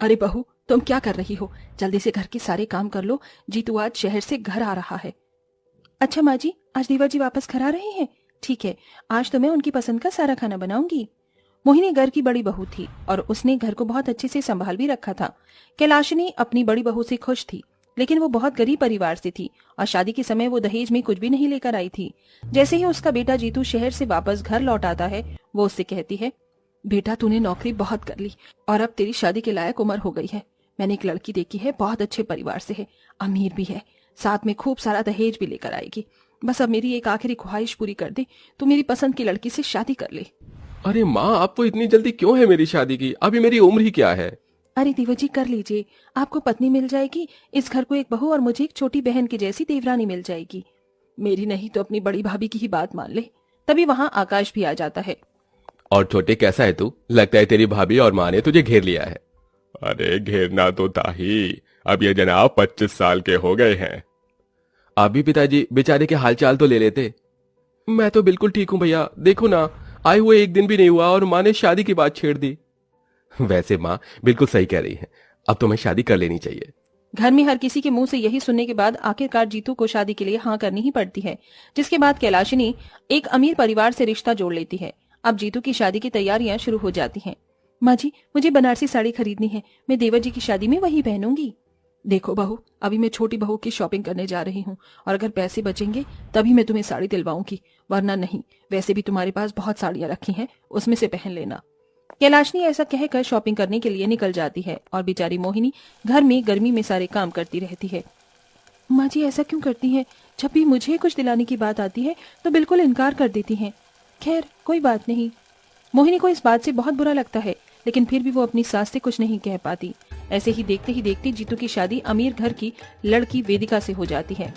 अरे बहू, तुम क्या कर रही हो? जल्दी से घर के सारे काम कर लो। जीतू आज शहर से घर आ रहा है। अच्छा माँ जी, आज देवर जी वापस घर आ रहे हैं? ठीक है, आज तो मैं उनकी पसंद का सारा खाना बनाऊंगी। मोहिनी घर की बड़ी बहू थी और उसने घर को बहुत अच्छे से संभाल भी रखा था। कैलाशिनी अपनी बड़ी बहू से खुश थी, लेकिन वो बहुत गरीब परिवार से थी और शादी के समय वो दहेज में कुछ भी नहीं लेकर आई थी। जैसे ही उसका बेटा जीतू शहर से वापस घर लौट आता है, वो उससे कहती है, बेटा तूने नौकरी बहुत कर ली और अब तेरी शादी के लायक उम्र हो गई है। मैंने एक लड़की देखी है, बहुत अच्छे परिवार से है, अमीर भी है, साथ में खूब सारा दहेज भी लेकर आएगी। बस अब मेरी एक आखिरी ख्वाहिश पूरी कर दे, तू मेरी पसंद की लड़की से शादी कर ले। अरे माँ, आपको इतनी जल्दी क्यों है मेरी शादी की? अभी मेरी उम्र ही क्या है? अरे देवर जी, कर लीजिए, आपको पत्नी मिल जाएगी, इस घर को एक बहू और मुझे एक छोटी बहन की जैसी देवरानी मिल जाएगी। मेरी नहीं तो अपनी बड़ी भाभी की ही बात मान ले। तभी वहाँ आकाश भी आ जाता है। और छोटे, कैसा है तू? लगता है तेरी भाभी और माँ ने तुझे घेर लिया है। अरे घेरना तो था ही, अब ये जनाब 25 साल के हो गए हैं। आप भी पिताजी बेचारे के हालचाल तो ले लेते। मैं तो बिल्कुल ठीक हूँ भैया, देखो ना, आए हुए एक दिन भी नहीं हुआ और माँ ने शादी की बात छेड़ दी। वैसे माँ बिल्कुल सही कह रही है, अब तुम्हें शादी कर लेनी चाहिए। घर में हर किसी के मुंह से यही सुनने के बाद आखिरकार जीतू को शादी के लिए हाँ करनी ही पड़ती है, जिसके बाद कैलाशिनी एक अमीर परिवार से रिश्ता जोड़ लेती है। अब जीतू की शादी की तैयारियां शुरू हो जाती हैं। माँ जी, मुझे बनारसी साड़ी खरीदनी है, मैं देवर जी की शादी में वही पहनूंगी। देखो बहू, अभी मैं छोटी बहू की शॉपिंग करने जा रही हूँ और अगर पैसे बचेंगे तभी मैं तुम्हें साड़ी दिलवाऊंगी, वरना नहीं। वैसे भी तुम्हारे पास बहुत साड़ियां रखी हैं, उसमें से पहन लेना। कैलाशनी ऐसा कहकर शॉपिंग करने के लिए निकल जाती है और बेचारी मोहिनी घर में गर्मी में सारे काम करती रहती है। माँ जी ऐसा क्यों करती हैं? जब भी मुझे कुछ दिलाने की बात आती है तो बिल्कुल इनकार कर देती हैं। खैर कोई बात नहीं। मोहिनी को इस बात से बहुत बुरा लगता है, लेकिन फिर भी वो अपनी सास से कुछ नहीं कह पाती। ऐसे ही देखते जीतू की शादी अमीर घर की लड़की वेदिका से हो जाती है।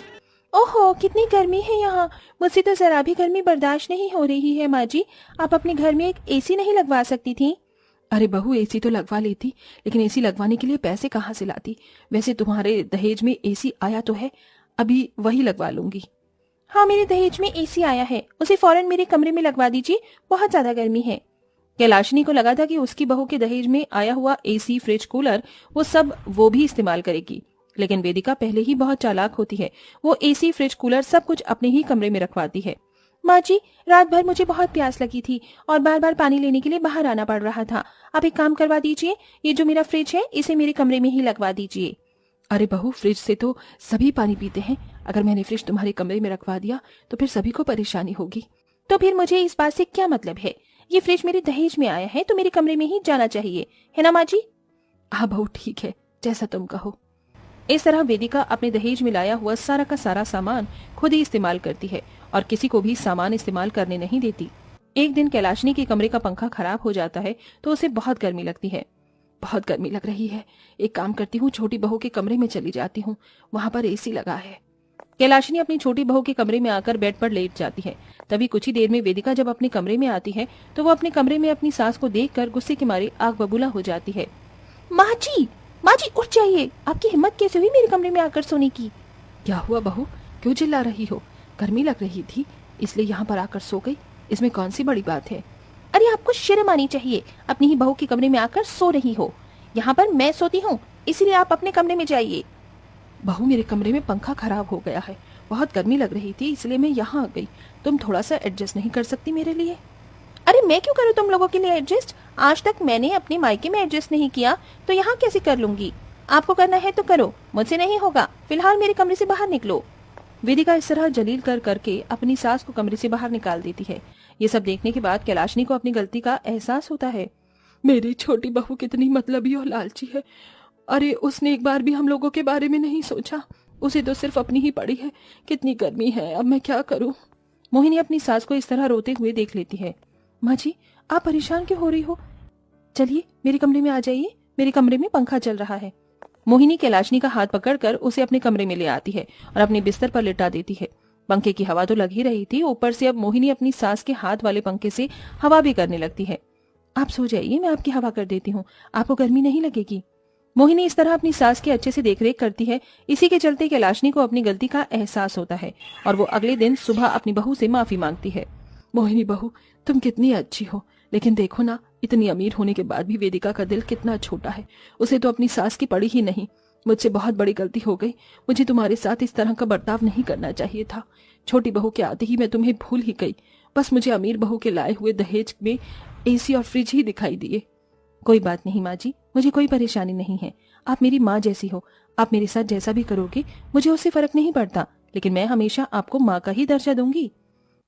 ओहो, कितनी गर्मी है यहाँ, मुझसे तो जरा भी गर्मी बर्दाश्त नहीं हो रही है। माँ जी, आप अपने घर में एक एसी नहीं लगवा सकती थी? अरे बहू, एसी तो लगवा लेती, लेकिन एसी लगवाने के लिए पैसे कहाँ से लाती? वैसे तुम्हारे दहेज में एसी आया तो है, अभी वही लगवा लूंगी। हाँ, मेरे दहेज में एसी आया है, उसे फौरन मेरे कमरे में लगवा दीजिए, बहुत ज्यादा गर्मी है। कैलाशनी को लगा था कि उसकी बहू के दहेज में आया हुआ एसी, फ्रिज, कूलर वो भी इस्तेमाल करेगी, लेकिन वेदिका पहले ही बहुत चालाक होती है। वो एसी, फ्रिज, कूलर सब कुछ अपने ही कमरे में रखवाती है। माँ जी, रात भर मुझे बहुत प्यास लगी थी और बार बार पानी लेने के लिए बाहर आना पड़ रहा था। आप एक काम करवा दीजिए, ये जो मेरा फ्रिज है इसे मेरे कमरे में ही लगवा दीजिए। अरे बहू, फ्रिज से तो सभी पानी पीते हैं, अगर मैंने फ्रिज तुम्हारे कमरे में रखवा दिया तो फिर सभी को परेशानी होगी। तो फिर मुझे इस बात से क्या मतलब है? ये फ्रिज मेरे दहेज में आया है तो मेरे कमरे में ही जाना चाहिए, है ना माँ जी? हाँ बहू, ठीक है, जैसा तुम कहो। इस तरह वेदिका अपने दहेज में लाया हुआ सारा का सारा सामान खुद ही इस्तेमाल करती है और किसी को भी सामान इस्तेमाल करने नहीं देती। एक दिन कैलाशनी के कमरे का पंखा खराब हो जाता है तो उसे बहुत गर्मी लगती है। बहुत गर्मी लग रही है, एक काम करती हूँ, छोटी बहू के कमरे में चली जाती हूँ, वहां पर एसी लगा है। कैलाशनी अपनी छोटी बहू के कमरे में आकर बेड पर लेट जाती है। तभी कुछ ही देर में वेदिका जब अपने कमरे में आती है तो वो अपने कमरे में अपनी सास को देखकर गुस्से के मारे आग बबूला हो जाती है। माँ जी, माँ जी उठ जाइए, आपकी हिम्मत कैसे हुई मेरे कमरे में आकर सोने की? क्या हुआ बहू, क्यों चिल्ला रही हो? गर्मी लग रही थी इसलिए यहाँ पर आकर सो गई, इसमें कौन सी बड़ी बात है? अरे आपको शर्म आनी चाहिए, अपनी ही बहू के कमरे में आकर सो रही हो। यहाँ पर मैं सोती हूँ, इसीलिए आप अपने कमरे में जाइए। बहू, मेरे कमरे में पंखा खराब हो गया है, बहुत गर्मी लग रही थी इसलिए मैं यहाँ आ गई। तुम थोड़ा सा एडजस्ट नहीं कर सकती मेरे लिए? अरे मैं क्यों करूँ तुम लोगों के लिए एडजस्ट? आज तक मैंने अपने मायके में एडजस्ट नहीं किया तो यहाँ कैसे कर लूंगी? आपको करना है तो करो, मुझसे नहीं होगा। फिलहाल मेरे कमरे से बाहर निकलो। वेदिका इस तरह जलील करके अपनी सास को कमरे से बाहर निकाल देती है। ये सब देखने के बाद कैलाशनी को अपनी गलती का एहसास होता है। मेरी छोटी बहू कितनी मतलबी और लालची है। अरे उसने एक बार भी हम लोगों के बारे में नहीं सोचा, उसे तो सिर्फ अपनी ही पड़ी है। कितनी गर्मी है, अब मैं क्या करूं? मोहिनी अपनी सास को इस तरह रोते हुए देख लेती है। माँ जी, आप परेशान क्यों हो रही हो? चलिए मेरे कमरे में आ जाइए, मेरे कमरे में पंखा चल रहा है। मोहिनी कैलाशनी का हाथ पकड़कर उसे अपने कमरे में ले आती है और अपने बिस्तर पर लिटा देती है। पंखे की हवा तो लग ही रही थी, ऊपर से अब मोहिनी अपनी सास के हाथ वाले पंखे से हवा भी करने लगती है। आप सो जाइए, मैं आपकी हवा कर देती हूँ, आपको गर्मी नहीं लगेगी। मोहिनी इस तरह अपनी सास की अच्छे से देखरेख करती है। इसी के चलते कैलाशनी को अपनी गलती का एहसास होता है और वो अगले दिन सुबह अपनी बहू से माफी मांगती है। मोहिनी बहू, तुम कितनी अच्छी हो, लेकिन देखो ना, इतनी अमीर होने के बाद भी वेदिका का दिल कितना छोटा है। उसे तो अपनी सास की पड़ी ही नहीं। मुझसे बहुत बड़ी गलती हो गई। मुझे तुम्हारे साथ इस तरह का बर्ताव नहीं करना चाहिए था। छोटी बहू के आते ही मैं तुम्हें भूल ही गई। बस मुझे अमीर बहू के लाए हुए दहेज में एसी और फ्रिज ही दिखाई दिए। कोई बात नहीं माँ जी, मुझे कोई परेशानी नहीं है। आप मेरी माँ जैसी हो। आप मेरे साथ जैसा भी करोगे मुझे उससे फर्क नहीं पड़ता, लेकिन मैं हमेशा आपको माँ का ही दर्जा दूंगी।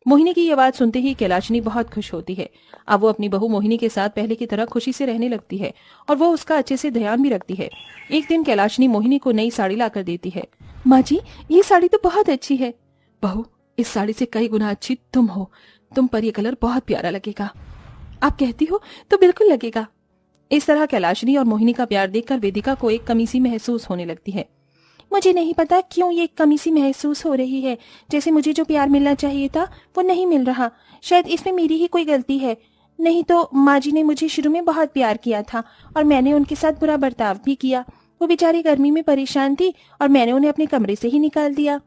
मोहिनी की यह बात सुनते ही कैलाशिनी बहुत खुश होती है। अब वो अपनी बहू मोहिनी के साथ पहले की तरह खुशी से रहने लगती है और वो उसका अच्छे से ध्यान भी रखती है। एक दिन कैलाशिनी मोहिनी को नई साड़ी लाकर देती है। माँ जी, ये साड़ी तो बहुत अच्छी है। बहू, इस साड़ी से कई गुना अच्छी तुम हो। तुम पर यह कलर बहुत प्यारा लगेगा। आप कहती हो तो बिल्कुल लगेगा। इस तरह कैलाशिनी और मोहिनी का प्यार देखकर वेदिका को एक कमी सी महसूस होने लगती है। मुझे नहीं पता क्यों ये कमी सी महसूस हो रही है। जैसे मुझे जो प्यार मिलना चाहिए था वो नहीं मिल रहा। शायद इसमें मेरी ही कोई गलती है। नहीं तो माँ जी ने मुझे शुरू में बहुत प्यार किया था और मैंने उनके साथ बुरा बर्ताव भी किया। वो बेचारी गर्मी में परेशान थी और मैंने उन्हें अपने कमरे से ही निकाल दिया।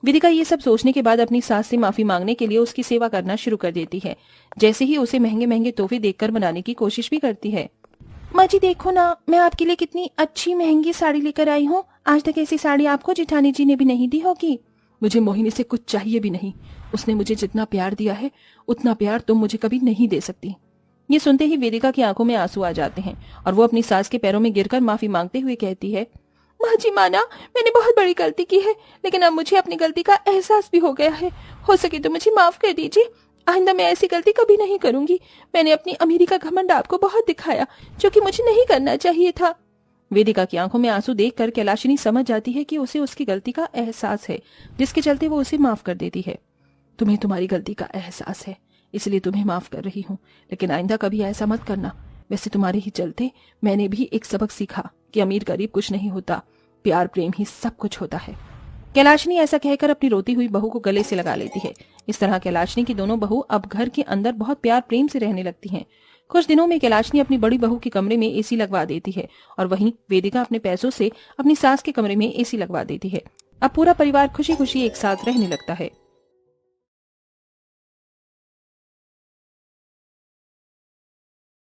वेदिका ये सब सोचने के बाद अपनी सास से माफी मांगने के लिए उसकी सेवा करना शुरू कर देती है। जैसे ही उसे महंगे महंगे तोहफे देकर मनाने की कोशिश भी करती है। माँ जी देखो ना, मैं आपके लिए कितनी अच्छी महंगी साड़ी लेकर आई हूँ। आज तक ऐसी साड़ी आपको जेठानी जी ने भी नहीं दी होगी। मुझे मोहिनी से कुछ चाहिए भी नहीं। उसने मुझे जितना प्यार दिया है उतना प्यार तुम मुझे कभी नहीं दे सकती। ये सुनते ही वेदिका की आंखों में आंसू आ जाते हैं और वो अपनी सास के पैरों में गिरकर माफी मांगते हुए कहती है, माँ जी माना, मैंने बहुत बड़ी गलती की है, लेकिन अब मुझे अपनी गलती का एहसास भी हो गया है। हो सके तो मुझे माफ कर दीजिए। आइंदा मैं ऐसी गलती कभी नहीं करूंगी। मैंने अपनी अमीरी का घमंड आपको बहुत दिखाया, जो कि मुझे नहीं करना चाहिए था। वेदिका की आंखों में आंसू देखकर कैलाशिनी समझ जाती है कि उसे उसकी गलती का एहसास है, जिसके चलते वो उसे माफ कर देती है। तुम्हें तुम्हारी गलती का एहसास है, इसलिए तुम्हें माफ कर रही हूँ, लेकिन आइंदा कभी ऐसा मत करना। वैसे तुम्हारे ही चलते मैंने भी एक सबक सीखा कि अमीर गरीब कुछ नहीं होता, प्यार प्रेम ही सब कुछ होता है। कैलाशिनी ऐसा कहकर अपनी रोती हुई बहू को गले से लगा लेती है। इस तरह कैलाशिनी की दोनों बहू अब घर के अंदर बहुत प्यार प्रेम से रहने लगती हैं। कुछ दिनों में कैलाशिनी अपनी बड़ी बहू के कमरे में एसी लगवा देती है और वहीं वेदिका अपने पैसों से अपनी सास के कमरे में एसी लगवा देती है। अब पूरा परिवार खुशी खुशी एक साथ रहने लगता है।